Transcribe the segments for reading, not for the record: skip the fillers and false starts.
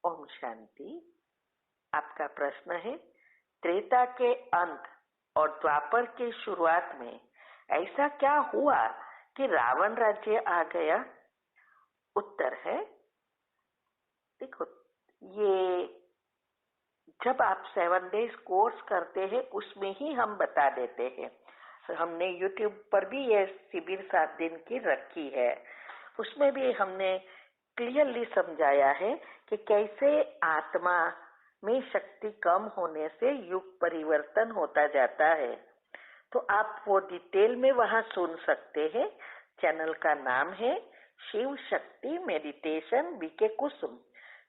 ओम शांति। आपका प्रश्न है, त्रेता के अंत और द्वापर के शुरुआत में ऐसा क्या हुआ कि रावण राज्य आ गया? उत्तर है, देखो, ये जब आप 7 डेज कोर्स करते हैं उसमें ही हम बता देते हैं। तो हमने YouTube पर भी ये शिविर 7 दिन की रखी है, उसमें भी हमने क्लियरली समझाया है कि कैसे आत्मा में शक्ति कम होने से युग परिवर्तन होता जाता है। तो आप वो डिटेल में वहां सुन सकते हैं। चैनल का नाम है शिव शक्ति मेडिटेशन बीके कुसुम।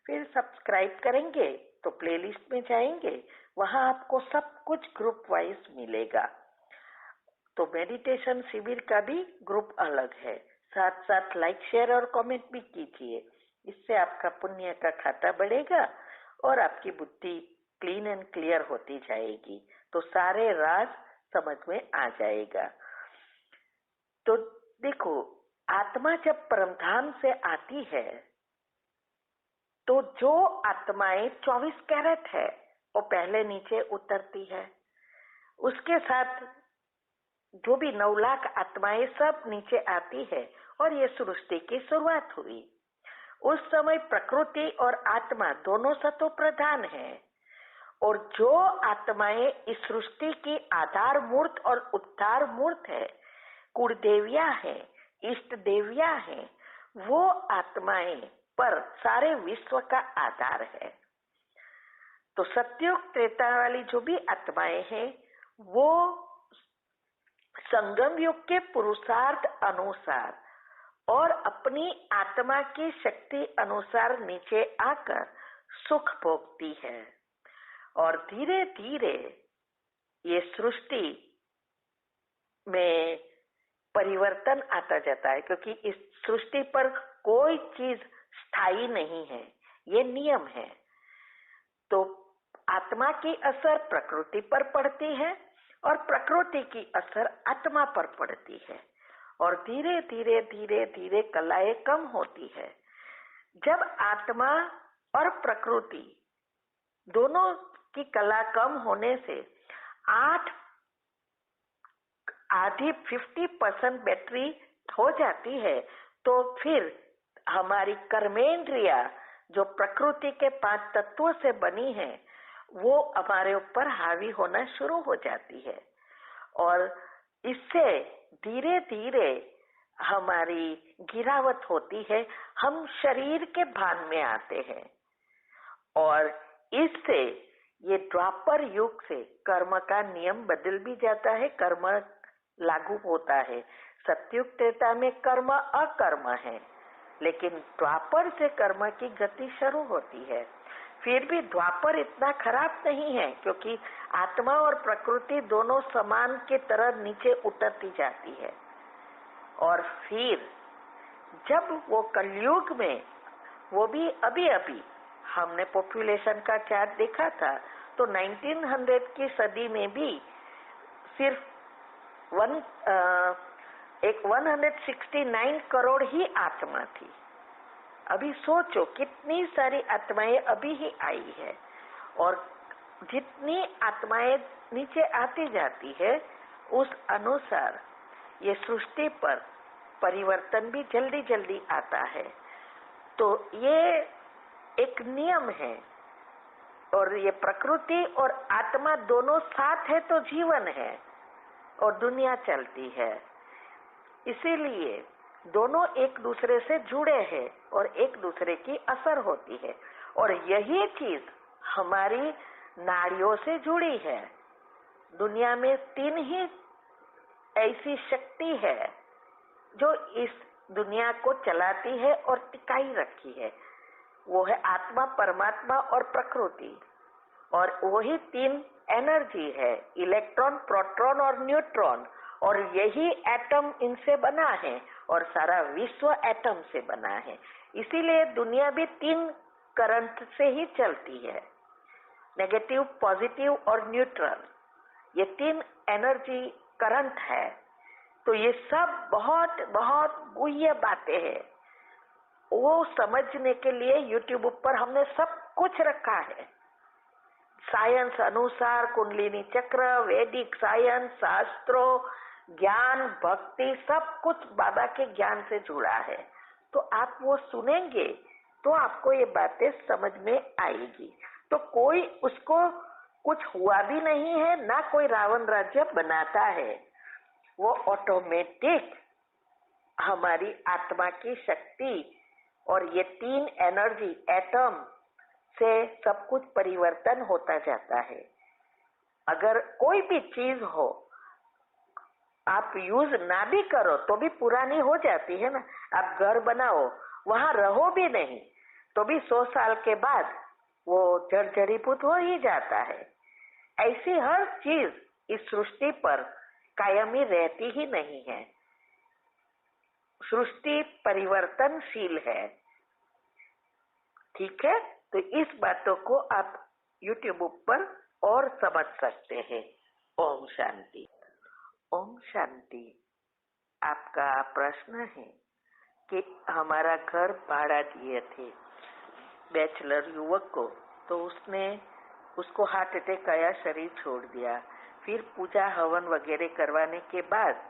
फिर सब्सक्राइब करेंगे तो प्लेलिस्ट में जाएंगे, वहां आपको सब कुछ ग्रुप वाइज मिलेगा। तो मेडिटेशन शिविर का भी ग्रुप अलग है। साथ साथ लाइक शेयर और कमेंट भी कीजिए, इससे आपका पुण्य का खाता बढ़ेगा और आपकी बुद्धि क्लीन एंड क्लियर होती जाएगी, तो सारे राज समझ में आ जाएगा। तो देखो, आत्मा जब परमधाम से आती है तो जो आत्माएं 24 कैरेट है वो पहले नीचे उतरती है, उसके साथ जो भी 9 लाख आत्माएं सब नीचे आती है और ये सृष्टि की शुरुआत हुई। उस समय प्रकृति और आत्मा दोनों सतो प्रधान है, और जो आत्माएं इस सृष्टि की आधार मूर्त और उद्धार मूर्त है, कुलदेविया है, इष्ट देविया है, वो आत्माएं पर सारे विश्व का आधार है। तो सत्युग त्रेता वाली जो भी आत्माएं हैं वो संगम युग के पुरुषार्थ अनुसार और अपनी आत्मा की शक्ति अनुसार नीचे आकर सुख भोगती है, और धीरे धीरे ये सृष्टि में परिवर्तन आता जाता है, क्योंकि इस सृष्टि पर कोई चीज स्थायी नहीं है, ये नियम है। तो आत्मा की असर प्रकृति पर पड़ती है और प्रकृति की असर आत्मा पर पड़ती है, और धीरे धीरे धीरे धीरे कलाएं कम होती है। जब आत्मा और प्रकृति दोनों की कला कम होने से आधी 50% बैटरी हो जाती है, तो फिर हमारी कर्मेंद्रिया जो प्रकृति के 5 तत्वों से बनी है वो हमारे ऊपर हावी होना शुरू हो जाती है, और इससे धीरे धीरे हमारी गिरावट होती है, हम शरीर के भान में आते हैं। और इससे ये द्वापर युग से कर्म का नियम बदल भी जाता है, कर्म लागू होता है। सतयुग त्रेता में कर्म अकर्म है, लेकिन द्वापर से कर्म की गति शुरू होती है। फिर भी द्वापर इतना खराब नहीं है, क्योंकि आत्मा और प्रकृति दोनों समान की तरह नीचे उतरती जाती है। और फिर जब वो कलयुग में, वो भी अभी अभी हमने पॉपुलेशन का चार्ट देखा था, तो 1900 की सदी में भी सिर्फ 169 करोड़ ही आत्मा थी। अभी सोचो कितनी सारी आत्माएं अभी ही आई है, और जितनी आत्माएं नीचे आती जाती है उस अनुसार ये सृष्टि पर परिवर्तन भी जल्दी जल्दी आता है। तो ये एक नियम है, और ये प्रकृति और आत्मा दोनों साथ है तो जीवन है और दुनिया चलती है। इसीलिए दोनों एक दूसरे से जुड़े हैं और एक दूसरे की असर होती है, और यही चीज हमारी नाड़ियों से जुड़ी है। दुनिया में 3 ही ऐसी शक्ति है जो इस दुनिया को चलाती है और टिकाई रखी है, वो है आत्मा, परमात्मा और प्रकृति। और वही 3 एनर्जी है, इलेक्ट्रॉन, प्रोटॉन और न्यूट्रॉन, और यही एटम इनसे बना है, और सारा विश्व एटम से बना है। इसीलिए दुनिया भी 3 करंट से ही चलती है, नेगेटिव, पॉजिटिव और न्यूट्रल। ये 3 एनर्जी करंट है। तो ये सब बहुत बहुत गुह्य बातें हैं, वो समझने के लिए यूट्यूब पर हमने सब कुछ रखा है। साइंस अनुसार कुंडलिनी चक्र, वैदिक साइंस, शास्त्रों, ज्ञान, भक्ति, सब कुछ बाबा के ज्ञान से जुड़ा है। तो आप वो सुनेंगे तो आपको ये बातें समझ में आएगी। तो कोई उसको कुछ हुआ भी नहीं है, ना कोई रावण राज्य बनाता है। वो ऑटोमेटिक हमारी आत्मा की शक्ति और ये 3 एनर्जी एटम से सब कुछ परिवर्तन होता जाता है। अगर कोई भी चीज हो आप यूज ना भी करो तो भी पुरानी हो जाती है ना। आप घर बनाओ, वहां रहो भी नहीं तो भी 100 साल के बाद वो जर्जरीभूत हो ही जाता है। ऐसी हर चीज इस सृष्टि पर कायमी रहती ही नहीं है। सृष्टि परिवर्तनशील है। ठीक है, तो इस बातों को आप YouTube पर और समझ सकते हैं। ओम शांति। ओम शांति। आपका प्रश्न है कि हमारा घर भाड़ा दिए थे बैचलर युवक को, तो उसको हार्ट अटैक आया, शरीर छोड़ दिया। फिर पूजा हवन वगैरह करवाने के बाद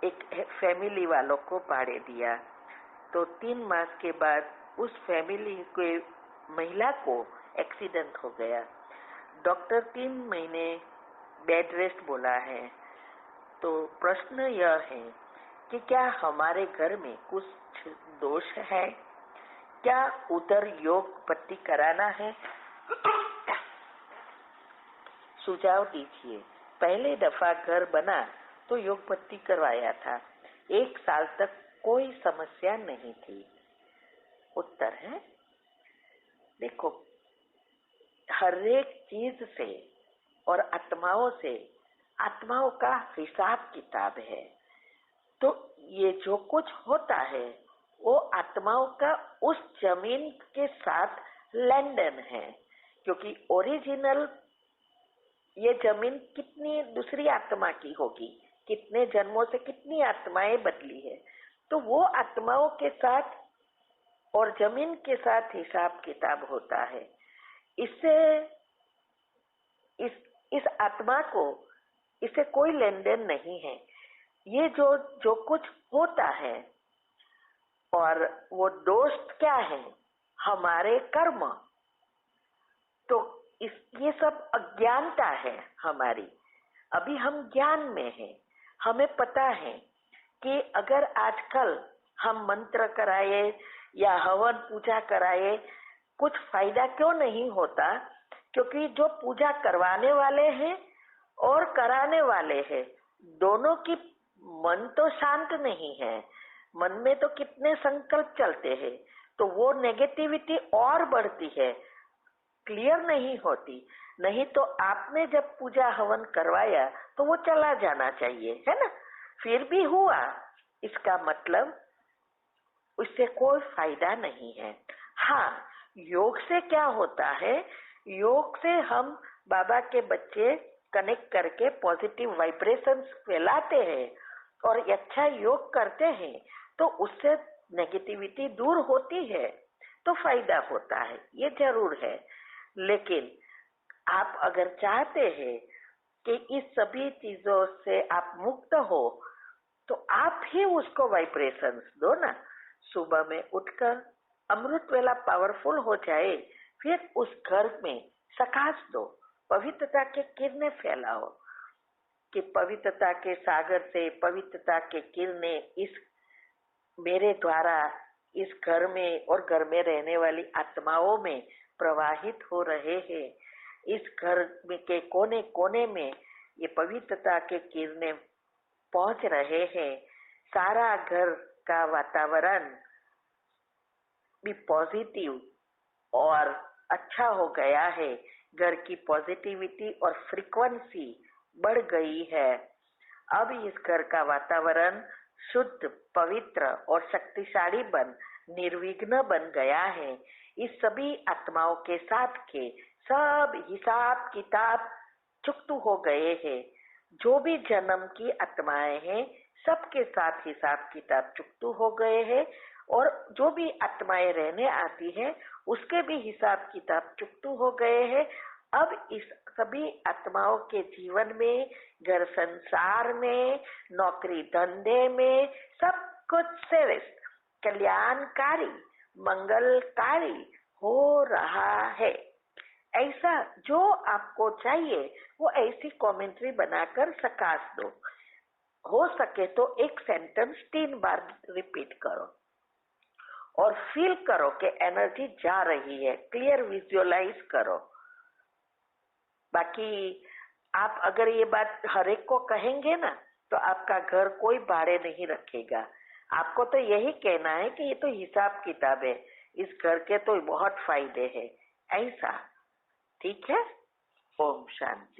एक फैमिली वालों को भाड़े दिया। तो 3 मास के बाद उस फैमिली के महिला को एक्सीडेंट हो गया। डॉक्टर 3 महीने बेड रेस्ट बोला है। तो प्रश्न यह है कि क्या हमारे घर में कुछ दोष है? क्या उधर योग पट्टी कराना है? सुझाव दीजिए। पहले दफा घर बना तो योग पट्टी करवाया था। 1 साल तक कोई समस्या नहीं थी। उत्तर है, देखो, हर एक चीज से और आत्माओं का हिसाब किताब है। तो ये जो कुछ होता है वो आत्माओं का उस जमीन के साथ लेन देन है, क्योंकि ओरिजिनल ये जमीन कितनी दूसरी आत्मा की होगी, कितने जन्मों से कितनी आत्माएं बदली है। तो वो आत्माओं के साथ और जमीन के साथ हिसाब किताब होता है। इससे इस आत्मा को इससे कोई लेन देन नहीं है। ये जो कुछ होता है, और वो दोष क्या है? हमारे कर्म। तो ये सब अज्ञानता है हमारी। अभी हम ज्ञान में हैं। हमें पता है कि अगर आजकल हम मंत्र कराए या हवन पूजा कराए, कुछ फायदा क्यों नहीं होता? क्योंकि जो पूजा करवाने वाले हैं और कराने वाले हैं, दोनों की मन तो शांत नहीं है। मन में तो कितने संकल्प चलते हैं, तो वो नेगेटिविटी और बढ़ती है, क्लियर नहीं होती। नहीं तो आपने जब पूजा हवन करवाया तो वो चला जाना चाहिए, है ना? फिर भी हुआ, इसका मतलब उससे कोई फायदा नहीं है। हाँ, योग से क्या होता है? योग से हम बाबा के बच्चे कनेक्ट करके पॉजिटिव वाइब्रेशंस फैलाते हैं और अच्छा योग करते हैं, तो उससे नेगेटिविटी दूर होती है, तो फायदा होता है, ये जरूर है। लेकिन आप अगर चाहते हैं कि इस सभी चीजों से आप मुक्त हो, तो आप ही उसको वाइब्रेशंस दो ना। सुबह में उठकर अमृत वेला पावरफुल हो जाए, फिर उस घर में प्रकाश दो, पवित्रता के किरणें फैलाओ, कि पवित्रता के सागर से पवित्रता के किरणें इस मेरे द्वारा इस घर में और घर में रहने वाली आत्माओं में प्रवाहित हो रहे हैं। इस घर में के कोने कोने में ये पवित्रता के किरणें पहुंच रहे हैं। सारा घर का वातावरण भी पॉजिटिव और अच्छा हो गया है। घर की पॉजिटिविटी और फ्रीक्वेंसी बढ़ गई है। अब इस घर का वातावरण शुद्ध, पवित्र और शक्तिशाली निर्विघ्न बन गया है। इस सभी आत्माओं के साथ के सब हिसाब किताब चुकतू हो गए हैं। जो भी जन्म की आत्माएं हैं, सबके साथ हिसाब किताब चुकतू हो गए हैं और जो भी आत्माएं रहने आती है उसके भी हिसाब किताब चुकतू हो गए हैं। अब इस सभी आत्माओं के जीवन में, घर संसार में, नौकरी धंधे में, सब कुछ से कल्याणकारी, मंगलकारी हो रहा है। ऐसा जो आपको चाहिए वो ऐसी कमेंट्री बनाकर सकाश दो। हो सके तो एक सेंटेंस 3 बार रिपीट करो और फील करो कि एनर्जी जा रही है, क्लियर विजुअलाइज करो। बाकी आप अगर ये बात हर एक को कहेंगे ना तो आपका घर कोई भाड़े नहीं रखेगा। आपको तो यही कहना है कि ये तो हिसाब किताब है, इस घर के तो बहुत फायदे हैं, ऐसा। ठीक है? ओम शांति।